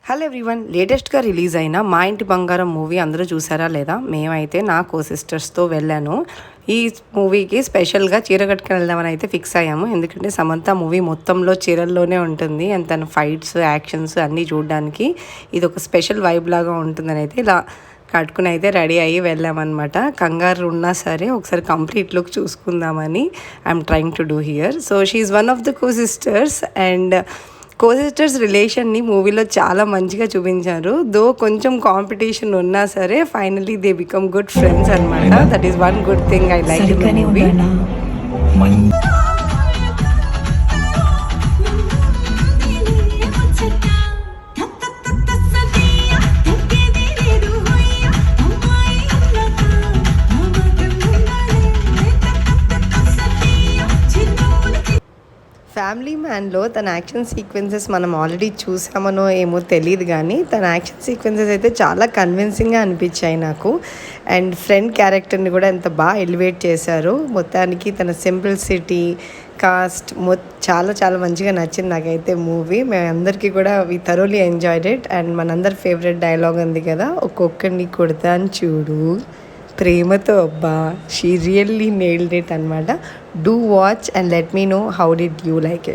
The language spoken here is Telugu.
హలో ఎవ్రీవన్, లేటెస్ట్గా రిలీజ్ అయిన మా ఇంటి బంగారం మూవీ అందరూ చూసారా లేదా? మేమైతే నా సిస్టర్స్తో వెళ్ళాను. ఈ మూవీకి స్పెషల్గా చీర కట్టుకుని వెళ్దామని అయితే ఫిక్స్ అయ్యాము. ఎందుకంటే సమంత మూవీ మొత్తంలో చీరల్లోనే ఉంటుంది అండ్ తన ఫైట్స్, యాక్షన్స్ అన్నీ చూడడానికి ఇది ఒక స్పెషల్ వైబ్ లాగా ఉంటుందని అయితే ఇలా కట్టుకుని అయితే రెడీ అయ్యి వెళ్ళామన్నమాట. కంగారు ఉన్నా సరే ఒకసారి కంప్లీట్ లుక్ చూసుకుందామని I'm trying to do here. So she one of the sisters and sisters రిలేషన్ని మూవీలో చాలా మంచిగా చూపించారు. దో కొంచెం కాంపిటీషన్ ఉన్నా సరే finally they become good friends అనమాట. That is one good thing I like in the movie. Family మ్యాన్లో తన యాక్షన్ సీక్వెన్సెస్ మనం ఆల్రెడీ చూసామనో ఏమో తెలియదు, కానీ తన యాక్షన్ సీక్వెన్సెస్ అయితే చాలా కన్విన్సింగ్గా అనిపించాయి నాకు. అండ్ ఫ్రెండ్ క్యారెక్టర్ని కూడా ఎంత బాగా ఎలివేట్ చేశారు. మొత్తానికి తన సింప్లిసిటీ, కాస్ట్ చాలా చాలా మంచిగా నచ్చింది నాకైతే మూవీ. మేమందరికీ కూడా we thoroughly enjoyed it. And మనందరి ఫేవరెట్ డైలాగ్ ఉంది కదా, ఒక్కొక్కరిని కొడతాను చూడు ప్రేమతో. అబ్బా, షీ రియల్లీ నెయిల్డ్ ఇట్ అనమాట. Do watch and let me know how did you like it.